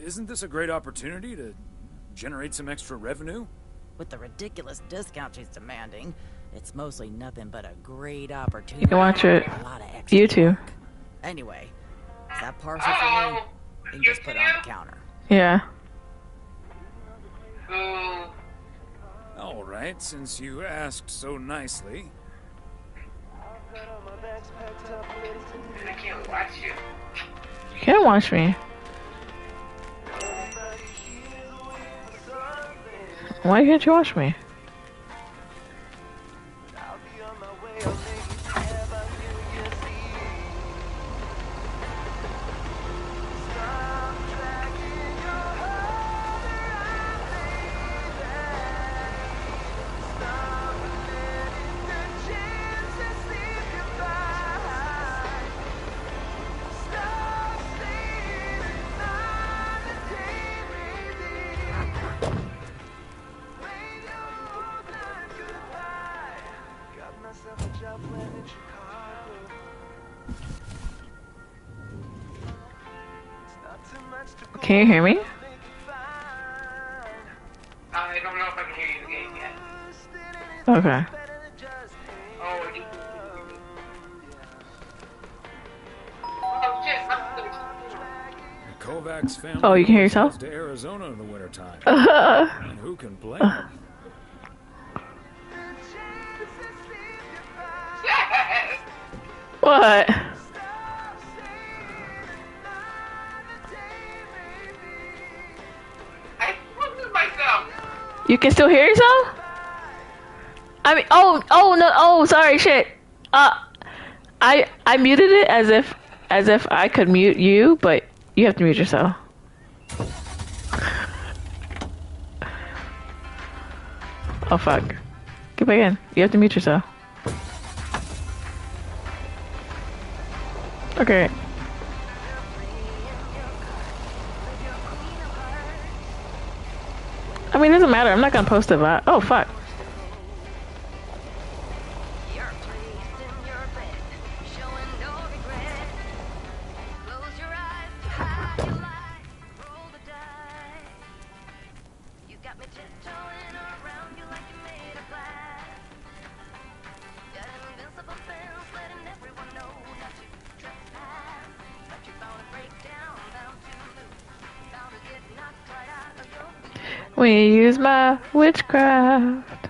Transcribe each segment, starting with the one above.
Isn't this a great opportunity to generate some extra revenue? With the ridiculous discount she's demanding, it's mostly nothing but a great opportunity. You can watch it. A lot of extra YouTube. work. Anyway, is that parcel for me? You can just put it on the counter. Yeah. All right, since you asked so nicely. I can't watch you. You can watch me. Why can't you watch me? Can you hear me? I don't know if I can hear you again yet. Okay. Oh shit, The Kovacs family Oh, you can hear yourself? goes to Arizona in the wintertime. And who can blame them? What? I muted myself. You can still hear yourself? I mean, oh no, oh sorry, shit. I muted it as if I could mute you, but you have to mute yourself. Oh fuck. Get back in. You have to mute yourself. Okay. I mean, it doesn't matter. I'm not gonna post it, but oh fuck. When you use my witchcraft.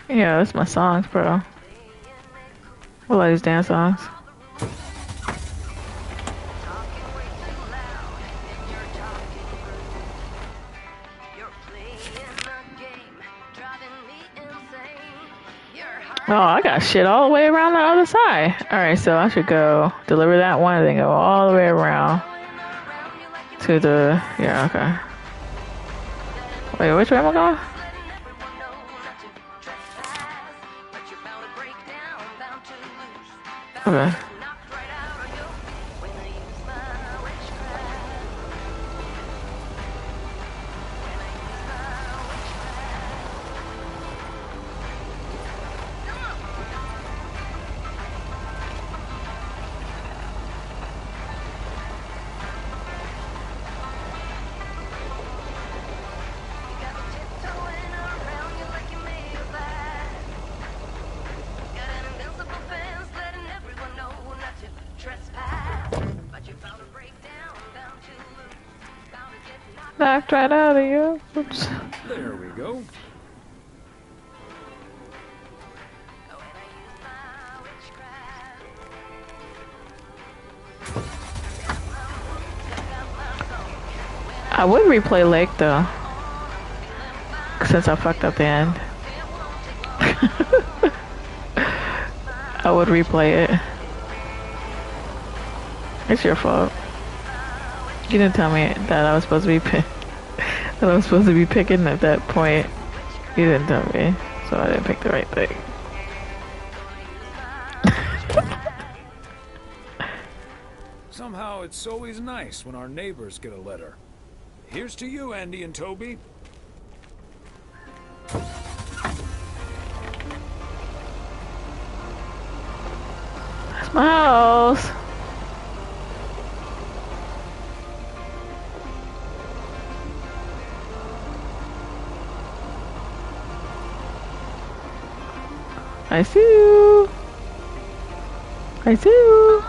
Yeah, that's my songs, bro. I love these dance songs. Oh, I got shit all the way around the other side. Alright, so I should go deliver that one and then go all the way around to the... Yeah, okay. Wait, which way am I going? Okay. Knocked right out of you. Oops. There we go. I would replay Lake though, since I fucked up the end. I would replay it. It's your fault. You didn't tell me that I was supposed to be that I was supposed to be picking at that point. You didn't tell me, so I didn't pick the right thing. Somehow it's always nice when our neighbors get a letter. Here's to you, Andy and Toby. That's my house. I see you. I see you.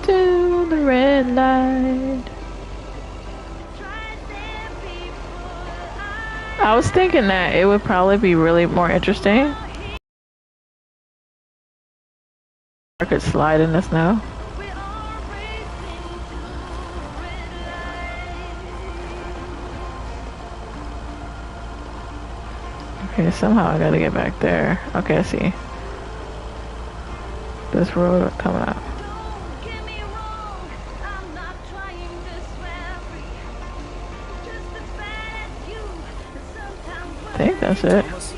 To the red light. I was thinking that it would probably be really more interesting. I could slide in the snow. Okay, somehow I gotta get back there. Okay, I see. This road coming up. I think that's it. Thomas,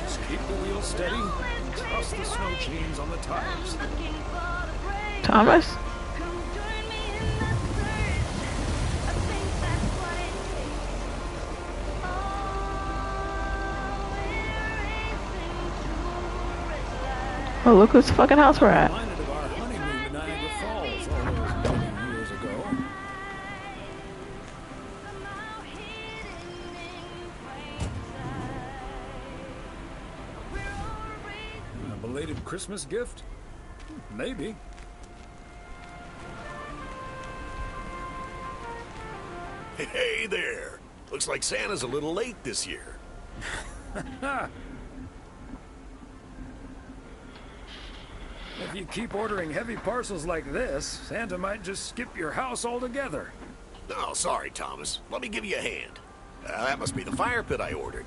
just keep the wheel steady and trust the snow chains on the tires. Thomas? Oh, look whose fucking house we're at. Reminded of our honeymoon to Niagara Falls all those many years ago. A belated Christmas gift? Maybe. Hey there! Looks like Santa's a little late this year. If you keep ordering heavy parcels like this, Santa might just skip your house altogether. Oh, sorry, Thomas. Let me give you a hand. That must be the fire pit I ordered.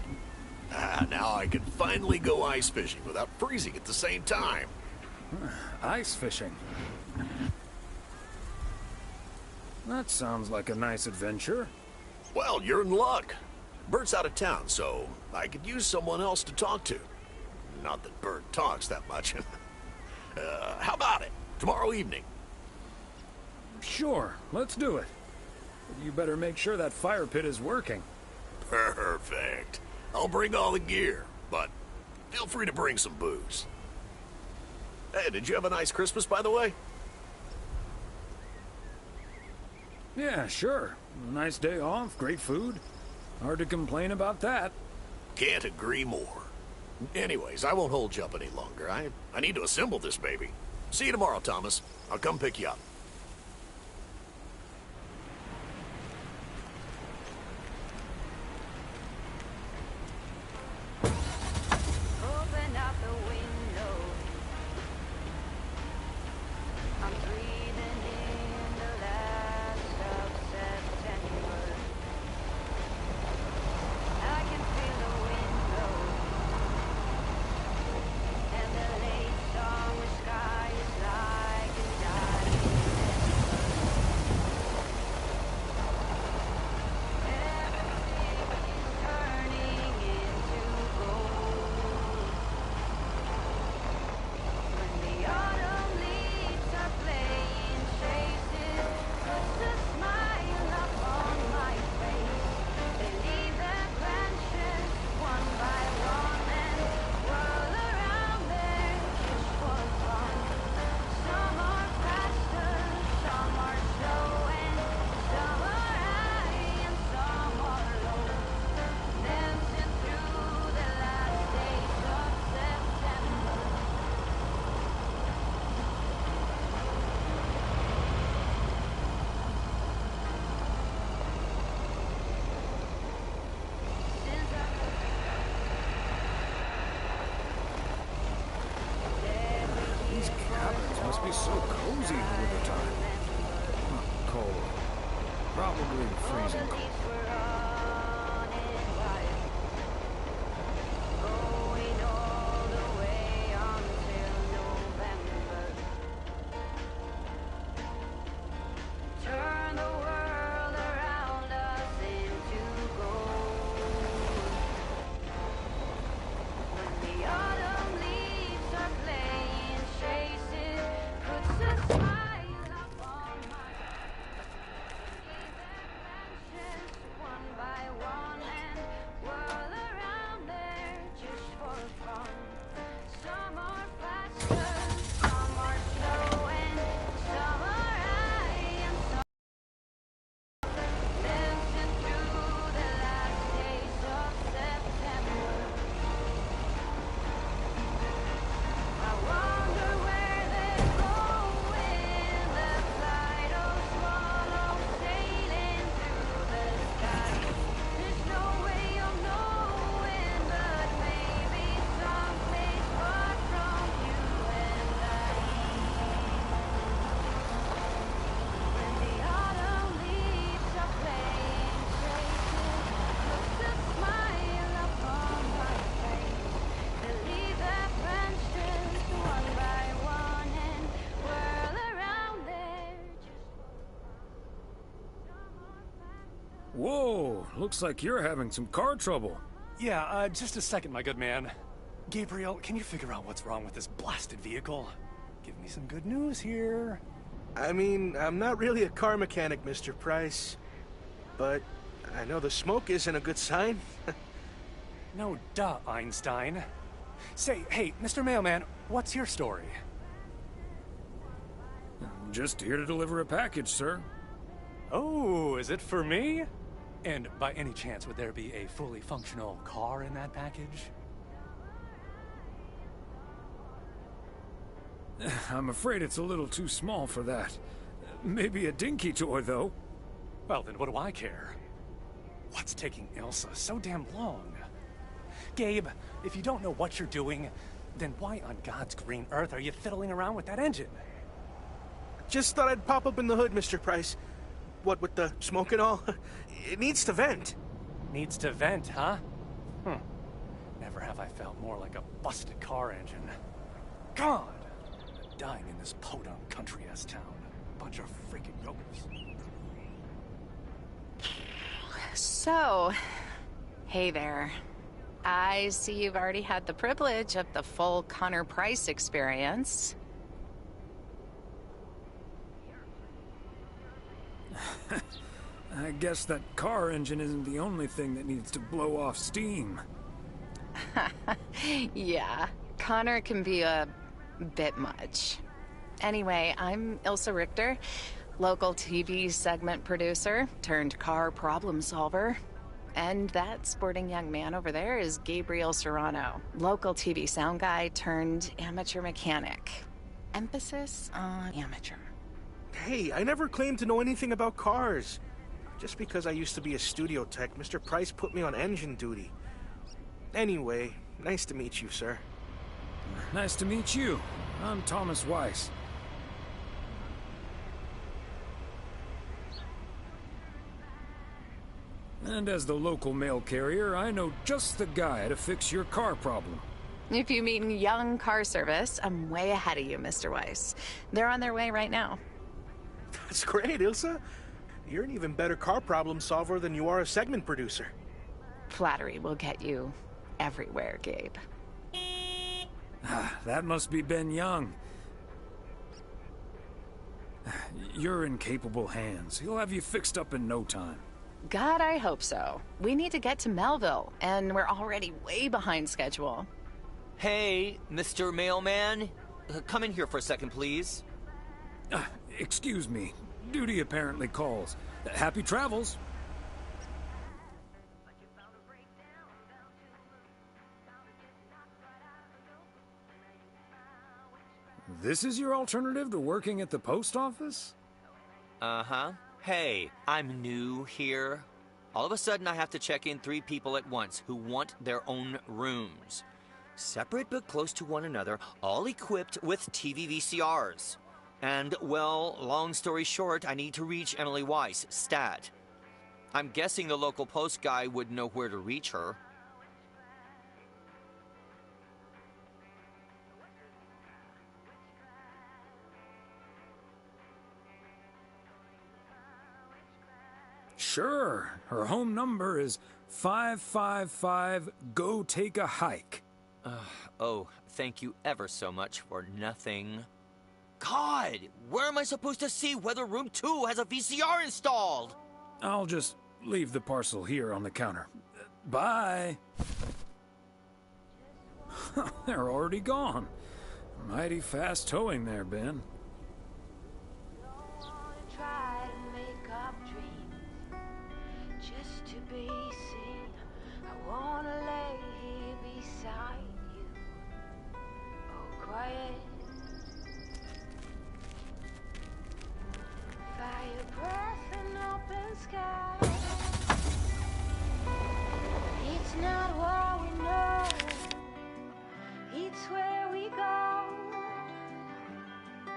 Now I can finally go ice fishing without freezing at the same time. Ice fishing. That sounds like a nice adventure. Well, you're in luck. Bert's out of town, so I could use someone else to talk to. Not that Bert talks that much. How about it? Tomorrow evening. Sure, let's do it. You better make sure that fire pit is working. Perfect. I'll bring all the gear, but feel free to bring some booze. Hey, did you have a nice Christmas, by the way? Yeah, sure. A nice day off, great food. Hard to complain about that. Can't agree more. Anyways, I won't hold you up any longer. I need to assemble this baby. See you tomorrow, Thomas. I'll come pick you up. Open up the window. I'm breathing in the last of September. I can feel the wind blow, and the late summer sky is like a dying everything is turning into gold. When the autumn leaves are playing chases, puts a smile up on my face. They leave their branches one by one and whirl around their just for fun. Some are faster, some are slow, and some are high and some are low. Dancing through the last days of September. These cabins must be so cozy in the wintertime. Cold. Probably freezing cold. Going all the way until November. Turn the world around us into gold. When the autumn leaves are playing chases, puts a smile up on my Whoa, looks like you're having some car trouble. Yeah, just a second, my good man. Gabriel, can you figure out what's wrong with this blasted vehicle? Give me some good news here. I mean, I'm not really a car mechanic, Mr. Price. But I know the smoke isn't a good sign. No duh, Einstein. Say, hey, Mr. Mailman, what's your story? Just here to deliver a package, sir. Oh, is it for me? And by any chance, would there be a fully functional car in that package? I'm afraid it's a little too small for that. Maybe a dinky toy, though. Well, then what do I care? What's taking Ilsa so damn long? Gabe, if you don't know what you're doing, then why on God's green earth are you fiddling around with that engine? Just thought I'd pop up in the hood, Mr. Price. What with the smoke and all? It needs to vent. Needs to vent, huh? Never have I felt more like a busted car engine. God! I'm dying in this podunk country-ass town. Bunch of freaking yokers. So, hey there. I see you've already had the privilege of the full Connor Price experience. I guess that car engine isn't the only thing that needs to blow off steam. Yeah, Connor can be a bit much. Anyway, I'm Ilsa Richter, local TV segment producer turned car problem solver. And that sporting young man over there is Gabriel Serrano, local TV sound guy turned amateur mechanic. Emphasis on amateur. Hey, I never claimed to know anything about cars. Just because I used to be a studio tech, Mr. Price put me on engine duty. Anyway, nice to meet you, sir. Nice to meet you. I'm Thomas Weiss. And as the local mail carrier, I know just the guy to fix your car problem. If you mean young car service, I'm way ahead of you, Mr. Weiss. They're on their way right now. That's great, Ilsa. You're an even better car problem solver than you are a segment producer. Flattery will get you everywhere, Gabe. That must be Ben Young. You're in capable hands. He'll have you fixed up in no time. God, I hope so. We need to get to Melville, and we're already way behind schedule. Hey, Mr. Mailman. Come in here for a second, please. Excuse me. Duty apparently calls. Happy travels. This is your alternative to working at the post office? Uh-huh. Hey, I'm new here. All of a sudden I have to check in 3 people at once who want their own rooms. Separate but close to one another, all equipped with TV VCRs. And, well, long story short, I need to reach Emily Weiss, stat. I'm guessing the local post guy would know where to reach her. Sure. Her home number is 555 Go Take a Hike. Oh, thank you ever so much for nothing. God, where am I supposed to see whether room 2 has a VCR installed? I'll just leave the parcel here on the counter. Bye. They're already gone. Mighty fast towing there, Ben. Try to make up dreams just to be seen. I wanna lay here beside you, all quiet. Fire breath and open sky. It's not what we know, it's where we go. I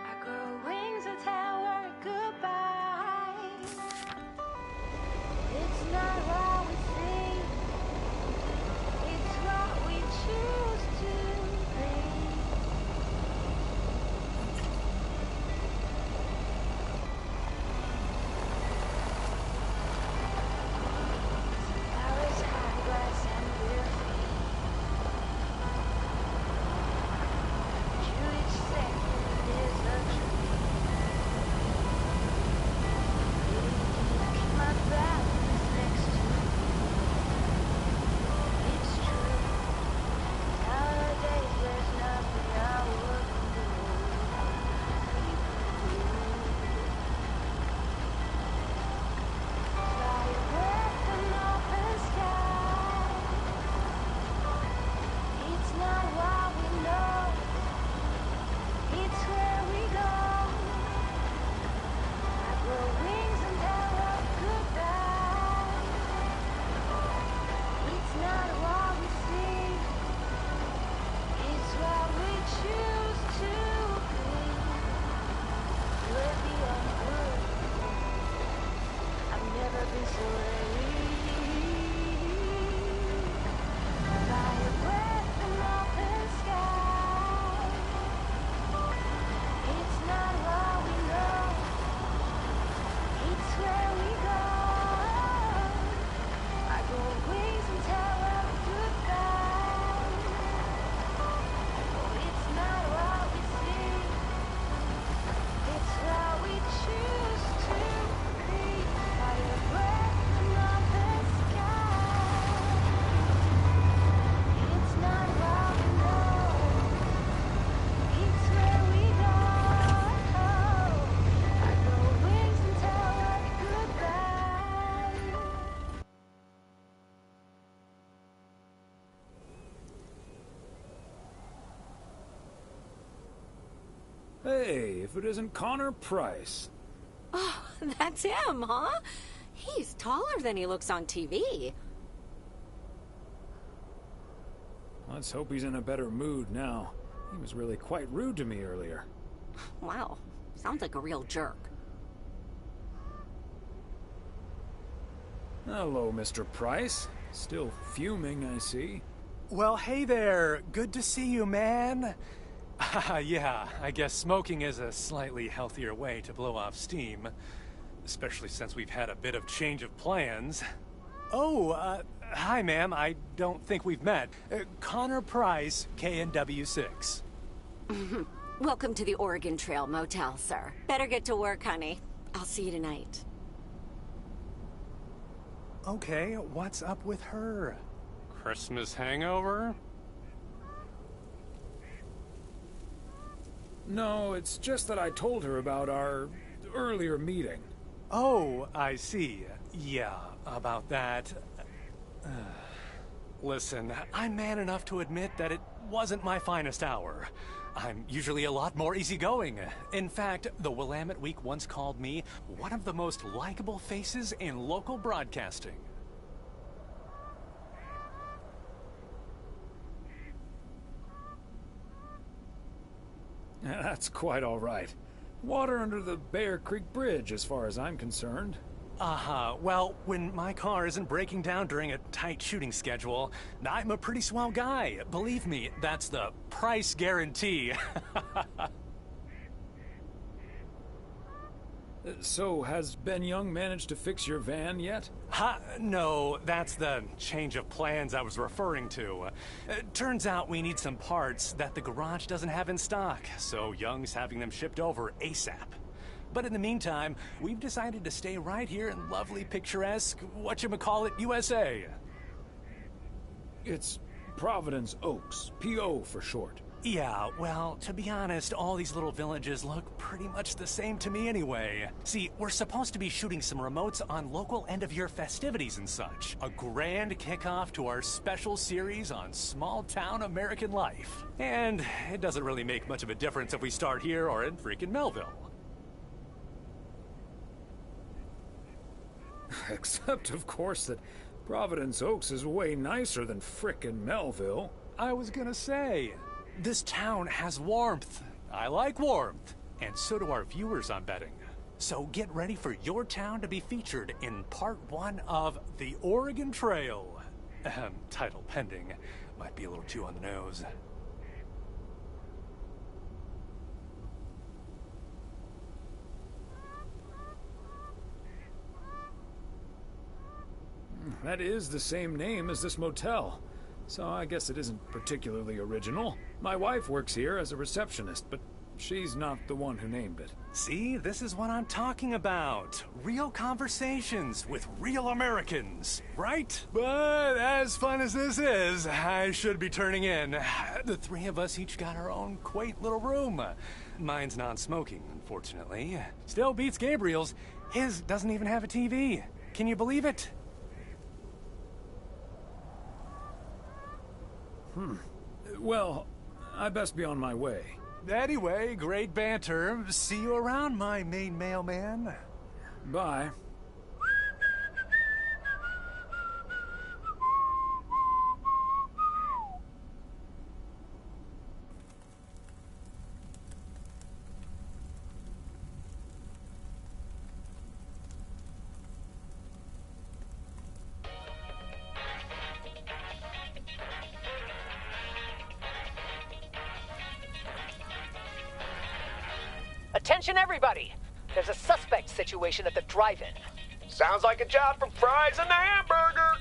Hey, if it isn't Connor Price. Oh, that's him, huh? He's taller than he looks on TV. Let's hope he's in a better mood now. He was really quite rude to me earlier. Wow, sounds like a real jerk. Hello, Mr. Price. Still fuming, I see. Well, hey there. Good to see you, man. Yeah, I guess smoking is a slightly healthier way to blow off steam. Especially since we've had a bit of change of plans. Oh, hi, ma'am. I don't think we've met. Connor Price, KNW6. Welcome to the Oregon Trail Motel, sir. Better get to work, honey. I'll see you tonight. Okay, what's up with her? Christmas hangover? No, it's just that I told her about our earlier meeting. Oh, I see. Yeah, about that. Listen, I'm man enough to admit that it wasn't my finest hour. I'm usually a lot more easygoing. In fact, the Willamette Week once called me one of the most likable faces in local broadcasting. That's quite all right. Water under the Bear Creek Bridge, as far as I'm concerned. Well, when my car isn't breaking down during a tight shooting schedule, I'm a pretty swell guy. Believe me, that's the price guarantee. So, has Ben Young managed to fix your van yet? No, that's the change of plans I was referring to. Turns out we need some parts that the garage doesn't have in stock, so Young's having them shipped over ASAP. But in the meantime, we've decided to stay right here in lovely, picturesque, whatchamacallit, USA. It's Providence Oaks, P.O. for short. Yeah, well, to be honest, all these little villages look pretty much the same to me anyway. See, we're supposed to be shooting some remotes on local end-of-year festivities and such. A grand kickoff to our special series on small-town American life. And it doesn't really make much of a difference if we start here or in freaking Melville. Except, of course, that Providence Oaks is way nicer than frickin' Melville. I was gonna say, this town has warmth. I like warmth. And so do our viewers, I'm betting. So get ready for your town to be featured in part 1 of The Oregon Trail. Title pending. Might be a little too on the nose. That is the same name as this motel, so I guess it isn't particularly original. My wife works here as a receptionist, but she's not the one who named it. See, this is what I'm talking about. Real conversations with real Americans, right? But as fun as this is, I should be turning in. The three of us each got our own quaint little room. Mine's non-smoking, unfortunately. Still beats Gabriel's. His doesn't even have a TV. Can you believe it? Well, I best be on my way. Anyway, great banter. See you around, my main mailman. Bye. Attention everybody! There's a suspect situation at the drive-in. Sounds like a job for fries and the hamburger.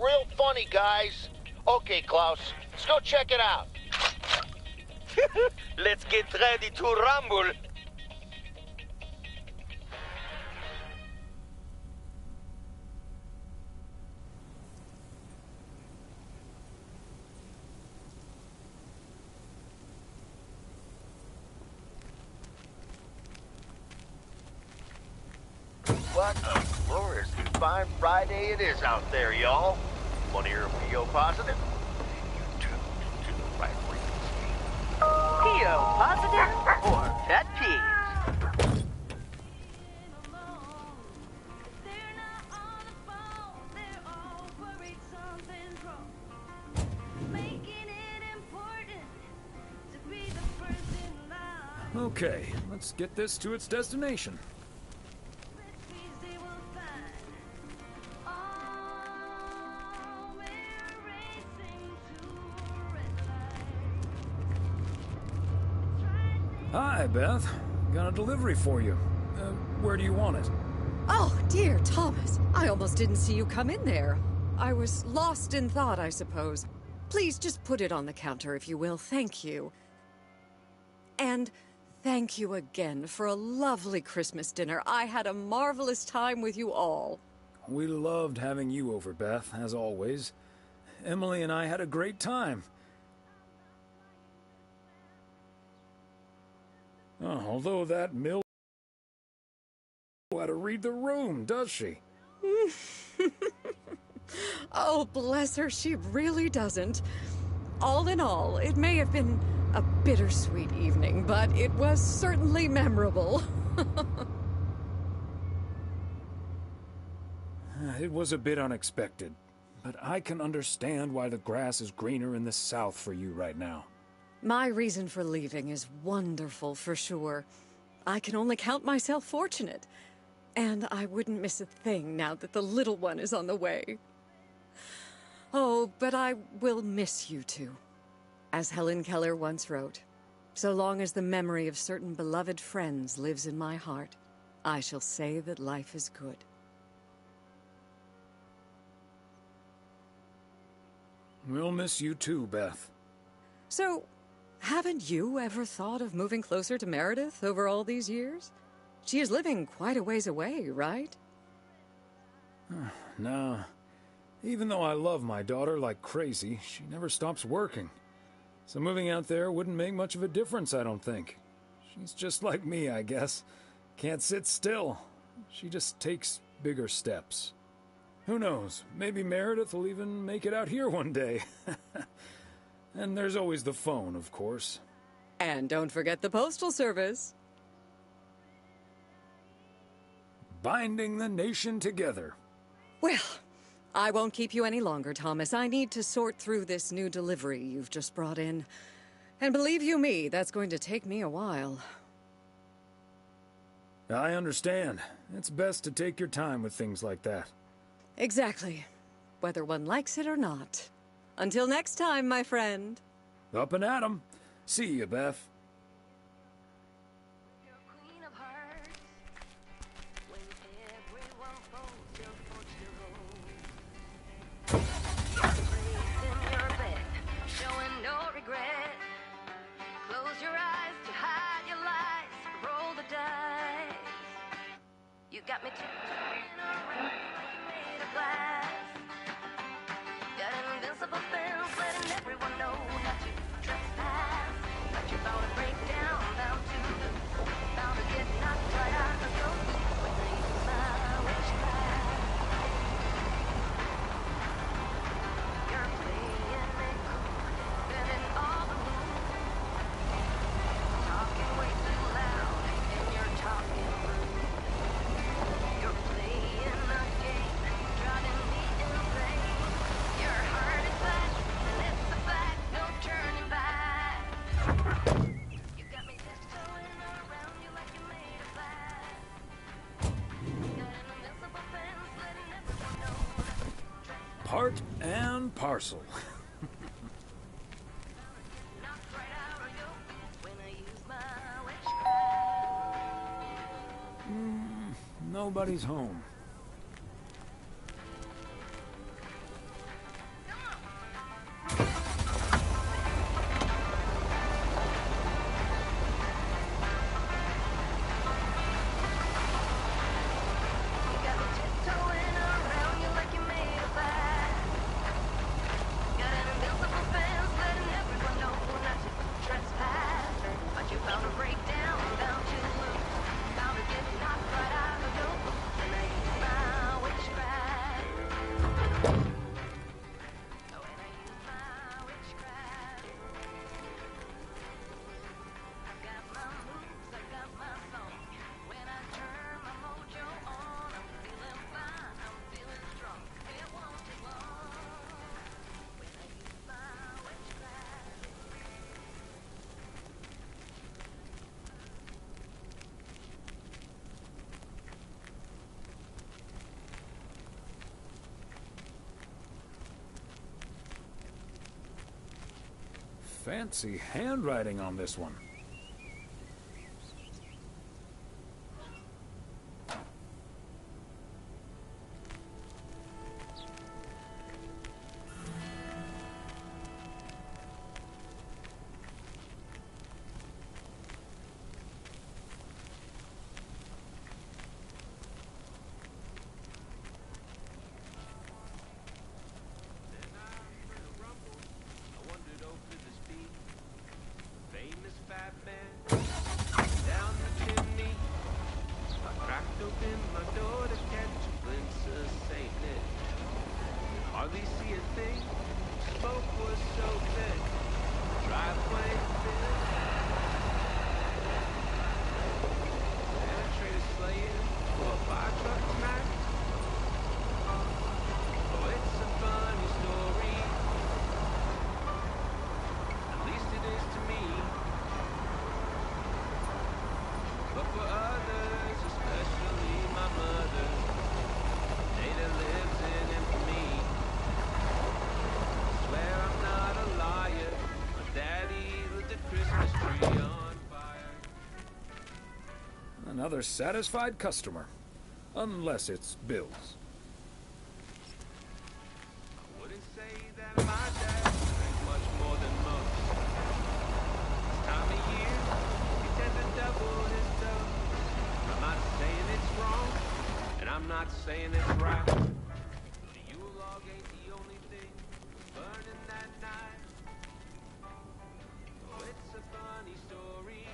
Real funny, guys. Okay, Klaus, let's go check it out. Let's get ready to rumble. What a gloriously fine Friday it is out there, y'all. Want to hear a video positive? You tuned to the right frequency. PO positive or pet peeve? Okay, let's get this to its destination. Hi, Beth. Got a delivery for you. Where do you want it? Oh, dear Thomas. I almost didn't see you come in there. I was lost in thought, I suppose. Please just put it on the counter, if you will. Thank you. And thank you again for a lovely Christmas dinner. I had a marvelous time with you all. We loved having you over, Beth, as always. Emily and I had a great time. Oh, although that mill how to read the room, does she? Oh, bless her, she really doesn't. All in all, it may have been a bittersweet evening, but it was certainly memorable. It was a bit unexpected, but I can understand why the grass is greener in the south for you right now. My reason for leaving is wonderful, for sure. I can only count myself fortunate. And I wouldn't miss a thing now that the little one is on the way. Oh, but I will miss you two. As Helen Keller once wrote, so long as the memory of certain beloved friends lives in my heart, I shall say that life is good. We'll miss you too, Beth. So, haven't you ever thought of moving closer to Meredith over all these years? She is living quite a ways away, right? No. Even though I love my daughter like crazy, she never stops working. So moving out there wouldn't make much of a difference, I don't think. She's just like me, I guess. Can't sit still. She just takes bigger steps. Who knows? Maybe Meredith will even make it out here one day. And there's always the phone, of course. And don't forget the postal service. Binding the nation together. Well, I won't keep you any longer, Thomas. I need to sort through this new delivery you've just brought in. And believe you me, that's going to take me a while. I understand. It's best to take your time with things like that. Exactly. Whether one likes it or not. Until next time, my friend. Up and at 'em. See you, Beth. You got me tiptoeing around made of glass. Got an invincible fence letting everyone know not to trespass. But you're bound to break down, bound to get knocked right out of your boots when they use my witchcraft. You're playing it cool, spinning all the moves. Talking way too loud, and you're talking rude. You're playing a game, driving me insane. Your heart is fast, and it's a fact, no turning back. You got me tiptoeing around you like you made of glass. Got an invincible fence letting everyone know not to trespass. Part and parcel. Knocked right out of your boots when I use my witchcraft. Nobody's home. You got me tiptoeing around you like you made of glass. Got an invincible fence letting everyone know not to trespass. But you bound to break down, bound to get knocked right out of your boots when they fancy handwriting on this one. Another satisfied customer. Unless it's Bill's. I wouldn't say that my dad drank much more than most. This time of year, he tends to double his dose. I'm not saying it's wrong, and I'm not saying it's right. The Yule log ain't the only thing burning that night. Oh, it's a funny story.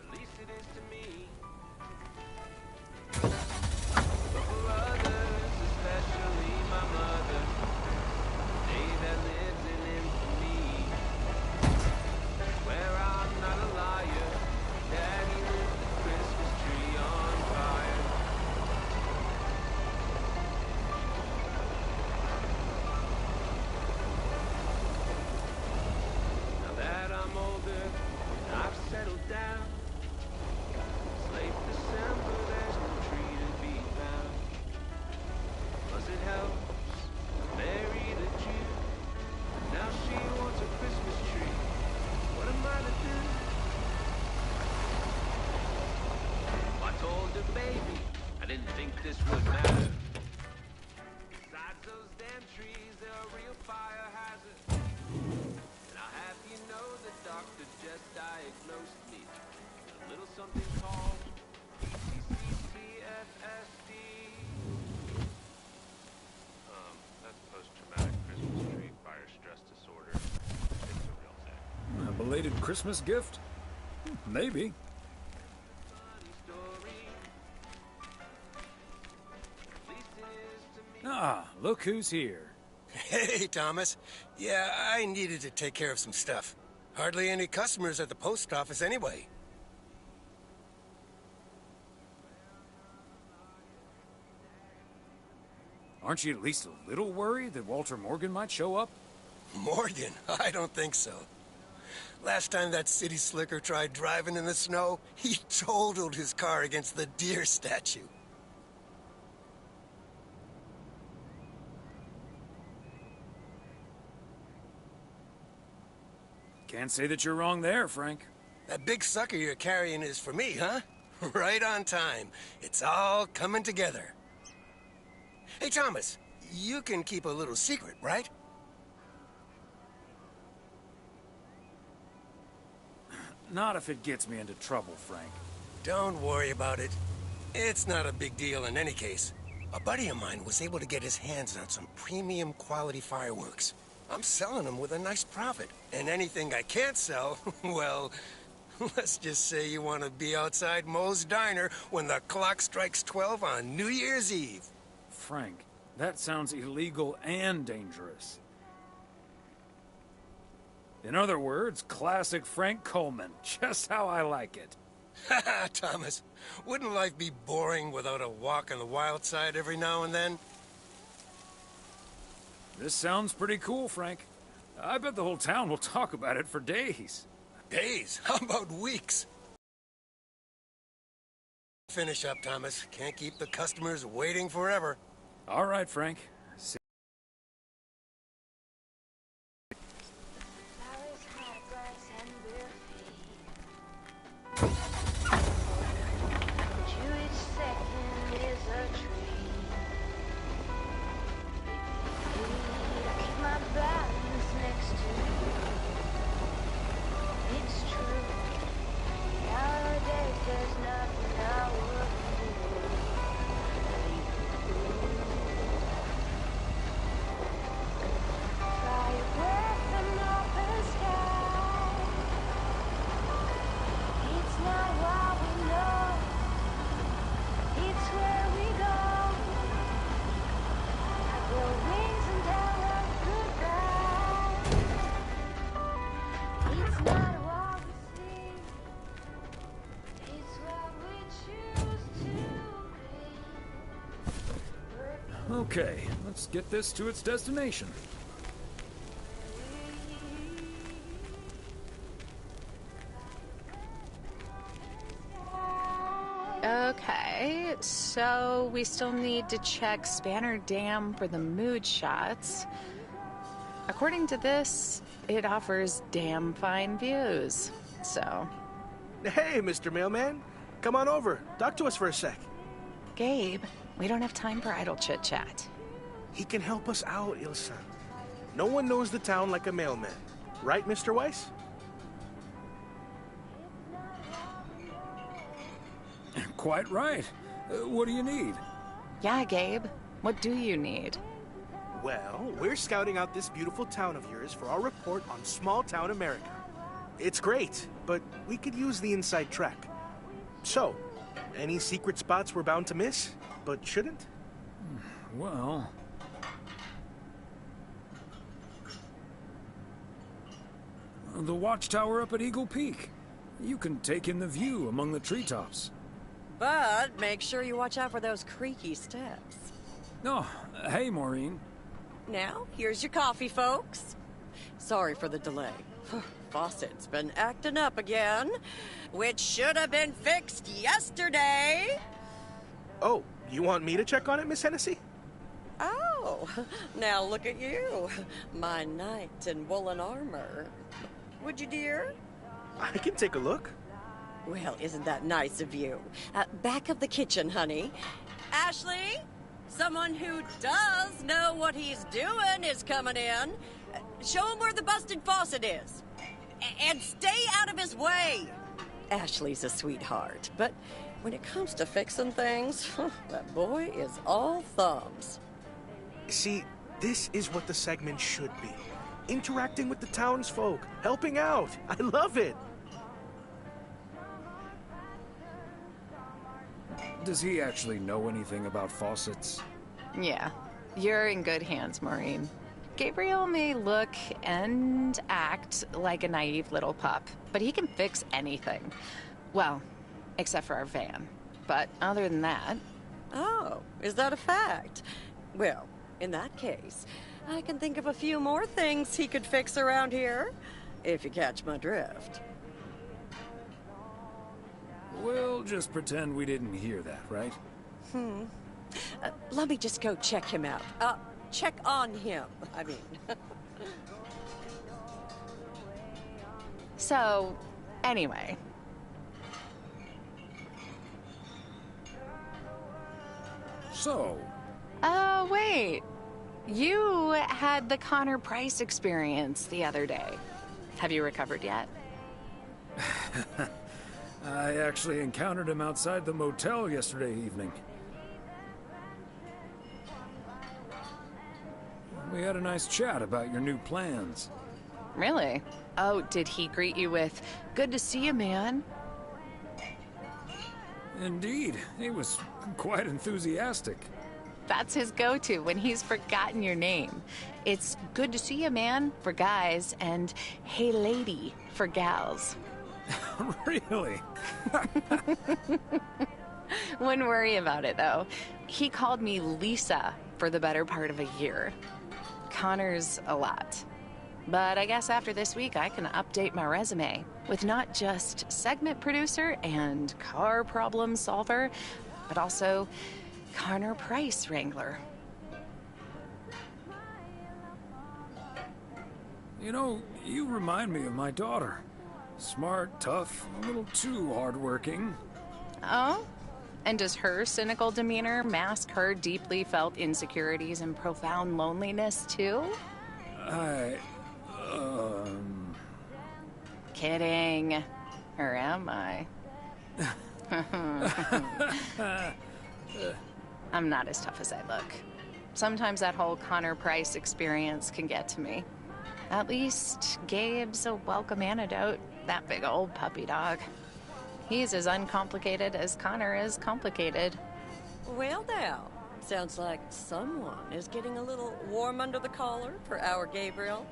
At least it is to me. But for others, especially my mother, the day that lives in infamy, where I'm not a liar, Daddy lit the Christmas tree on fire. Now that I'm older, and I've settled down, it's late December, there's no tree to be found. Plus it helps Mary the Jew. Now she wants a Christmas tree. What am I to do? I told her, baby, I didn't think this would matter. Besides those damn trees, they're a real fire hazard. And I'll have you know the doctor just diagnosed me with a little something called PCCFSD. That's post-traumatic Christmas tree fire stress disorder. It's a real thing. A belated Christmas gift? Maybe. Funny story. At least it is to me. Ah, look who's here. Hey, Thomas. Yeah, I needed to take care of some stuff. Hardly any customers at the post office anyway. Aren't you at least a little worried that Walter Morgan might show up? Morgan? I don't think so. Last time that city slicker tried driving in the snow, he totaled his car against the deer statue. Can't say that you're wrong there, Frank. That big sucker you're carrying is for me, huh? Right on time. It's all coming together. Hey, Thomas, you can keep a little secret, right? Not if it gets me into trouble, Frank. Don't worry about it. It's not a big deal in any case. A buddy of mine was able to get his hands on some premium quality fireworks. I'm selling them with a nice profit. And anything I can't sell, well, let's just say you want to be outside Moe's Diner when the clock strikes 12 on New Year's Eve. Frank, that sounds illegal and dangerous. In other words, classic Frank Coleman. Just how I like it. Haha, Thomas. Wouldn't life be boring without a walk on the wild side every now and then? This sounds pretty cool, Frank. I bet the whole town will talk about it for days. Days? How about weeks? Finish up, Thomas. Can't keep the customers waiting forever. All right, Frank. Okay, let's get this to its destination. Okay, so we still need to check Spanner Dam for the mood shots. According to this, it offers damn fine views, so... Hey, Mr. Mailman. Come on over. Talk to us for a sec. Gabe, we don't have time for idle chit-chat. He can help us out, Ilsa. No one knows the town like a mailman. Right, Mr. Weiss? Quite right. What do you need? Yeah, Gabe. What do you need? Well, we're scouting out this beautiful town of yours for our report on small town America. It's great, but we could use the inside track. So, any secret spots we're bound to miss, but shouldn't? Well... the watchtower up at Eagle Peak. You can take in the view among the treetops. But make sure you watch out for those creaky steps. Oh, hey, Maureen. Now, here's your coffee, folks. Sorry for the delay. Faucet's been acting up again, which should have been fixed yesterday. Oh, you want me to check on it, Miss Hennessy? Oh, now look at you. My knight in woolen armor. Would you, dear? I can take a look. Well, isn't that nice of you? Back of the kitchen, honey. Ashley, someone who does know what he's doing is coming in. Show him where the busted faucet is. And stay out of his way. Ashley's a sweetheart, but when it comes to fixing things, that boy is all thumbs. See, this is what the segment should be. Interacting with the townsfolk, helping out. I love it. Does he actually know anything about faucets? Yeah, you're in good hands, Maureen. Gabriel may look and act like a naive little pup, but he can fix anything. Well, except for our van. But other than that... Oh, is that a fact? Well, in that case, I can think of a few more things he could fix around here, if you catch my drift. We'll just pretend we didn't hear that, right? Let me just go check him out. Check on him, I mean. So, anyway. So? Wait. You had the Connor Price experience the other day. Have you recovered yet? I actually encountered him outside the motel yesterday evening. We had a nice chat about your new plans. Really? Oh, did he greet you with, "Good to see you, man"? Indeed. He was quite enthusiastic. That's his go-to when he's forgotten your name. It's "Good to see you, man" for guys and "Hey, lady" for gals. Really? Wouldn't worry about it, though. He called me Lisa for the better part of a year. Connor's a lot. But I guess after this week, I can update my resume with not just segment producer and car problem solver, but also Connor Price wrangler. You know, you remind me of my daughter. Smart, tough, a little too hardworking. Oh? And does her cynical demeanor mask her deeply felt insecurities and profound loneliness, too? Kidding. Or am I? I'm not as tough as I look. Sometimes that whole Connor Price experience can get to me. At least Gabe's a welcome antidote, that big old puppy dog. He's as uncomplicated as Connor is complicated. Well now, sounds like someone is getting a little warm under the collar for our Gabriel.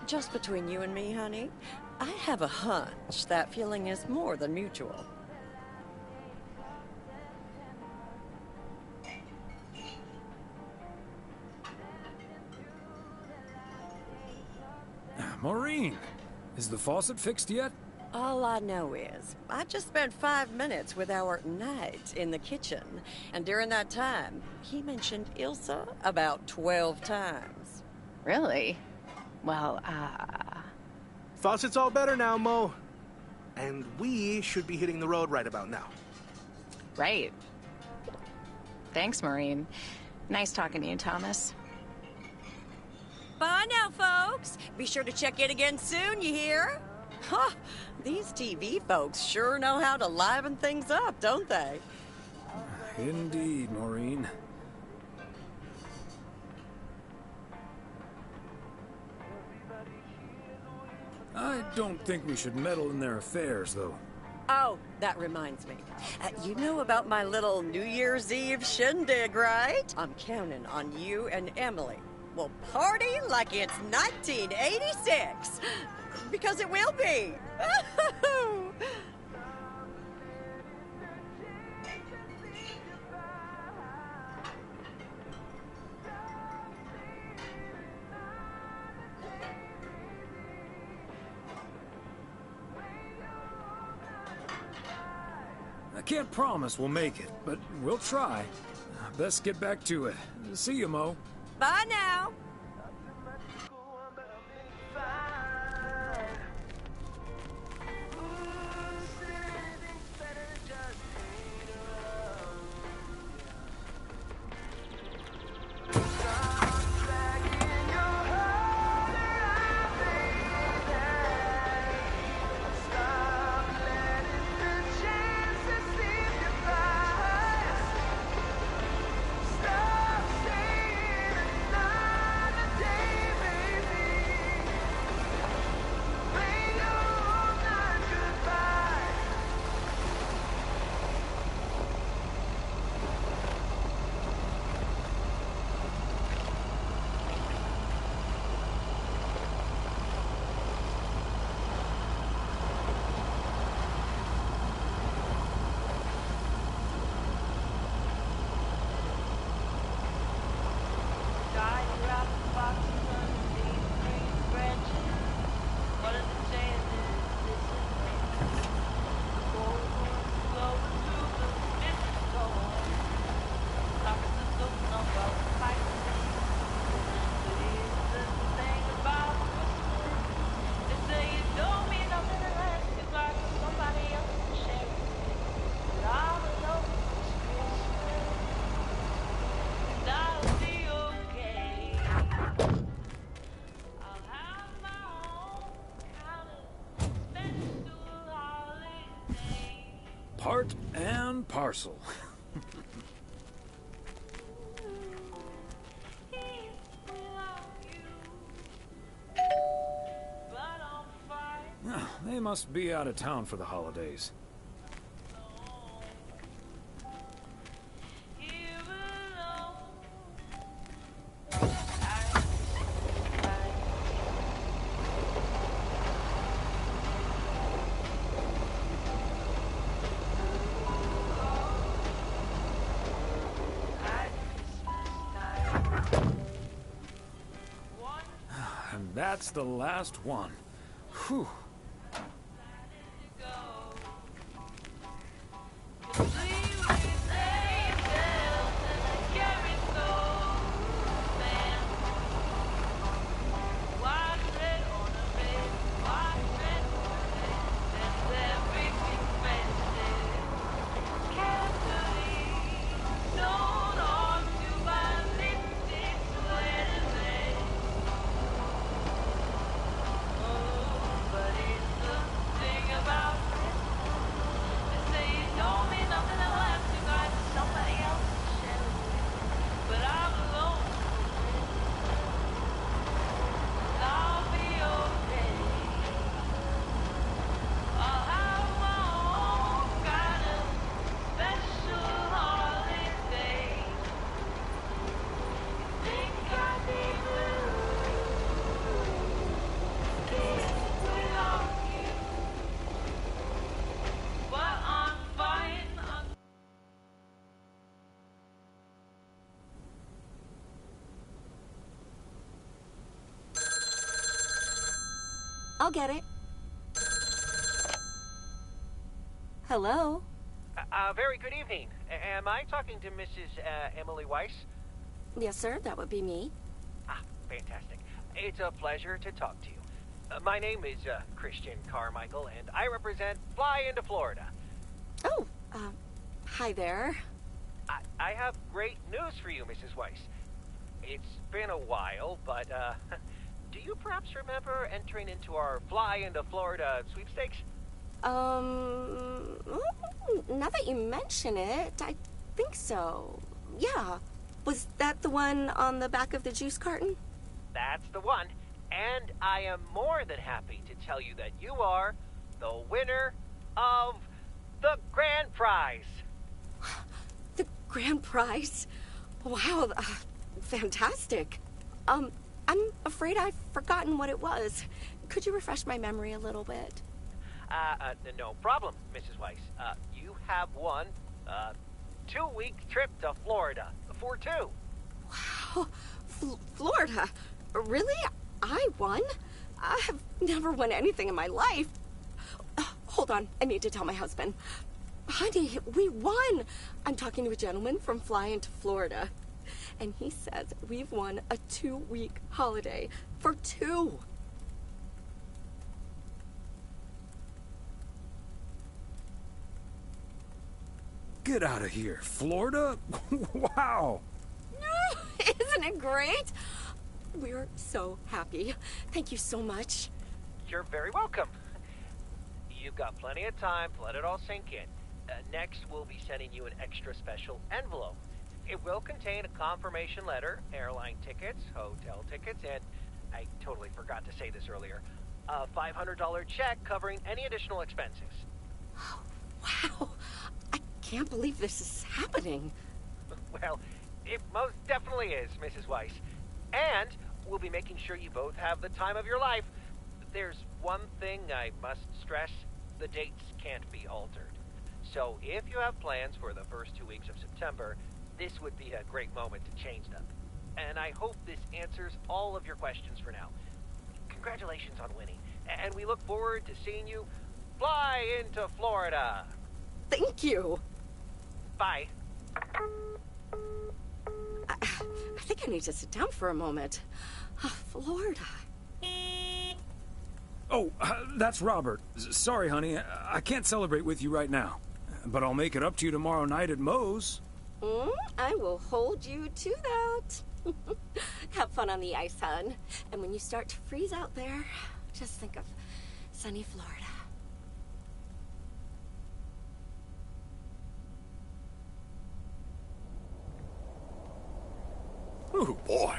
Just between you and me, honey, I have a hunch that feeling is more than mutual. Maureen, is the faucet fixed yet? All I know is, I just spent 5 minutes with our knight in the kitchen, and during that time, he mentioned Ilsa about 12 times. Really? Well, Faucet's all better now, Mo. And we should be hitting the road right about now. Right. Thanks, Maureen. Nice talking to you, Thomas. Bye now, folks. Be sure to check in again soon, you hear? Huh, these TV folks sure know how to liven things up, don't they? Indeed, Maureen. I don't think we should meddle in their affairs, though. Oh, that reminds me. You know about my little New Year's Eve shindig, right? I'm counting on you and Emily. We'll party like it's 1986. Because it will be. I can't promise we'll make it, but we'll try. Best get back to it. See you, Mo. Bye now. Part and parcel. They must be out of town for the holidays. And that's the last one. Whew. I'll get it. Hello? Very good evening. Am I talking to Mrs. Emily Weiss? Yes, sir, that would be me. Ah, fantastic. It's a pleasure to talk to you. My name is Christian Carmichael, and I represent Fly into Florida. Oh, hi there. I have great news for you, Mrs. Weiss. It's been a while, but, do you perhaps remember entering into our Fly into Florida sweepstakes? Now that you mention it, I think so. Yeah. Was that the one on the back of the juice carton? That's the one. And I am more than happy to tell you that you are the winner of the grand prize. The grand prize? Wow, fantastic. I'm afraid I've forgotten what it was. Could you refresh my memory a little bit? No problem, Mrs. Weiss. You have won a 2-week trip to Florida for 2. Wow, Florida? Really? I won? I have never won anything in my life. Hold on, I need to tell my husband. Honey, we won! I'm talking to a gentleman from Fly into Florida. And he says we've won a 2-week holiday for 2. Get out of here. Florida? Wow. Isn't it great? We're so happy. Thank you so much. You're very welcome. You've got plenty of time to let it all sink in. Next, we'll be sending you an extra special envelope. It will contain a confirmation letter, airline tickets, hotel tickets, and I totally forgot to say this earlier, a $500 check covering any additional expenses. Wow. I can't believe this is happening. Well, it most definitely is, Mrs. Weiss. And we'll be making sure you both have the time of your life. There's one thing I must stress. The dates can't be altered. So if you have plans for the first 2 weeks of September, this would be a great moment to change them. And I hope this answers all of your questions for now. Congratulations on winning. And we look forward to seeing you fly into Florida. Thank you. Bye. I think I need to sit down for a moment. Florida. Oh, that's Robert. Sorry, honey. I can't celebrate with you right now. But I'll make it up to you tomorrow night at Moe's. I will hold you to that. Have fun on the ice, hon. And when you start to freeze out there, just think of sunny Florida. Ooh, boy.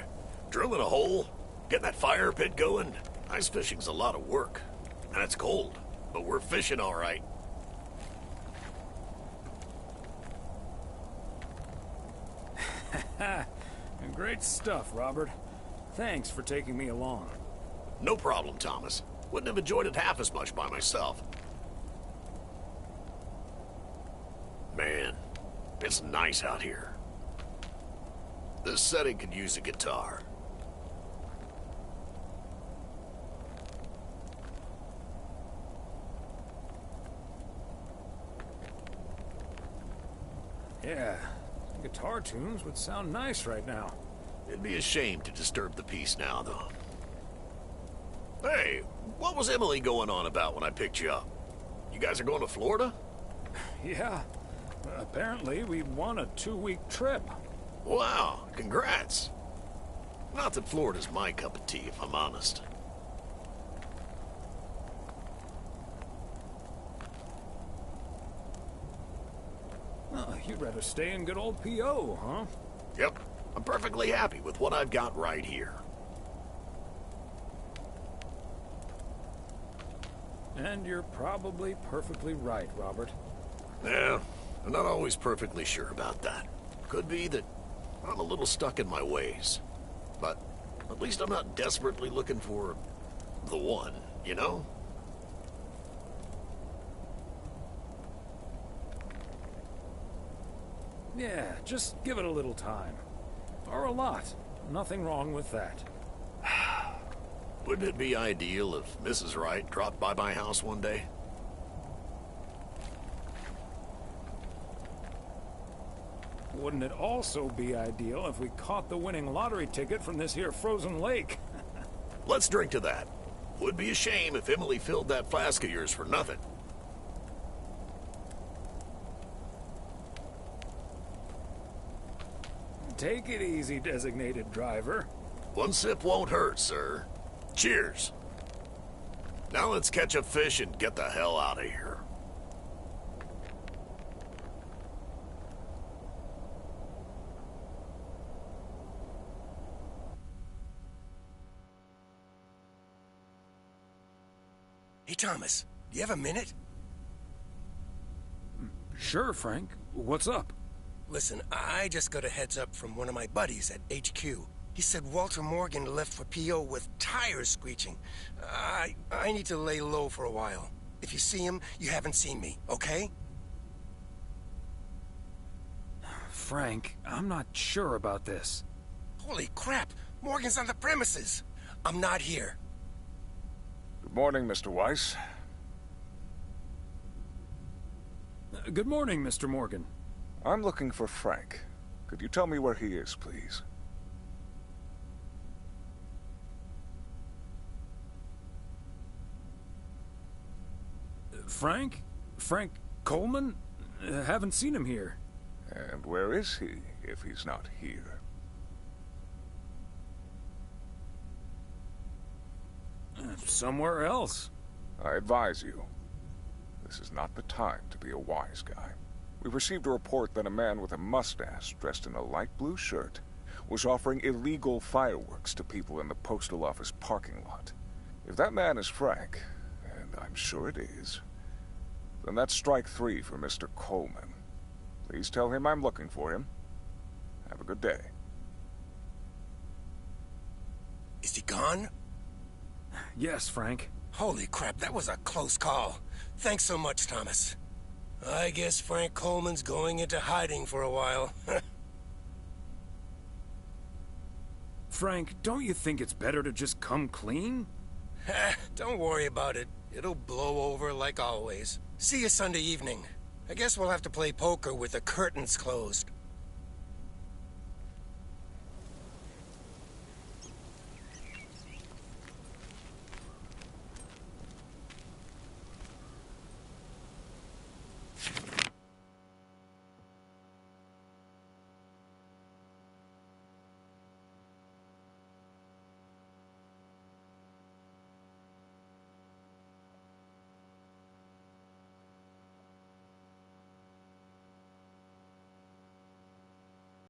Drilling a hole, getting that fire pit going. Ice fishing's a lot of work. And it's cold, but we're fishing all right. Great stuff, Robert. Thanks for taking me along. No problem, Thomas. Wouldn't have enjoyed it half as much by myself. Man, it's nice out here. This setting could use a guitar. Yeah, guitar tunes would sound nice right now. It'd be a shame to disturb the peace now, though. Hey, what was Emily going on about when I picked you up? You guys are going to Florida? Yeah. Apparently, we won a 2-week trip. Wow, congrats. Not that Florida's my cup of tea, if I'm honest. Oh, you'd rather stay in good old P.O., huh? Yep. I'm perfectly happy with what I've got right here. And you're probably perfectly right, Robert. Yeah, I'm not always perfectly sure about that. Could be that I'm a little stuck in my ways. But at least I'm not desperately looking for the one, you know? Yeah, just give it a little time. Or a lot. Nothing wrong with that. Wouldn't it be ideal if Mrs. Wright dropped by my house one day? Wouldn't it also be ideal if we caught the winning lottery ticket from this here frozen lake? Let's drink to that. Would be a shame if Emily filled that flask of yours for nothing. Take it easy, designated driver. One sip won't hurt, sir. Cheers. Now let's catch a fish and get the hell out of here. Hey, Thomas, do you have a minute? Sure, Frank. What's up? Listen, I just got a heads up from one of my buddies at HQ. He said Walter Morgan left for PO with tires screeching. I need to lay low for a while. If you see him, you haven't seen me, okay? Frank, I'm not sure about this. Holy crap! Morgan's on the premises! I'm not here. Good morning, Mr. Weiss. Good morning, Mr. Morgan. I'm looking for Frank. Could you tell me where he is, please? Frank? Frank Coleman? Haven't seen him here. And where is he, if he's not here? Somewhere else. I advise you, this is not the time to be a wise guy. We've received a report that a man with a mustache dressed in a light blue shirt was offering illegal fireworks to people in the postal office parking lot. If that man is Frank, and I'm sure it is, then that's strike 3 for Mr. Coleman. Please tell him I'm looking for him. Have a good day. Is he gone? Yes, Frank. Holy crap, that was a close call. Thanks so much, Thomas. I guess Frank Coleman's going into hiding for a while. Frank, don't you think it's better to just come clean? Don't worry about it. It'll blow over like always. See you Sunday evening. I guess we'll have to play poker with the curtains closed.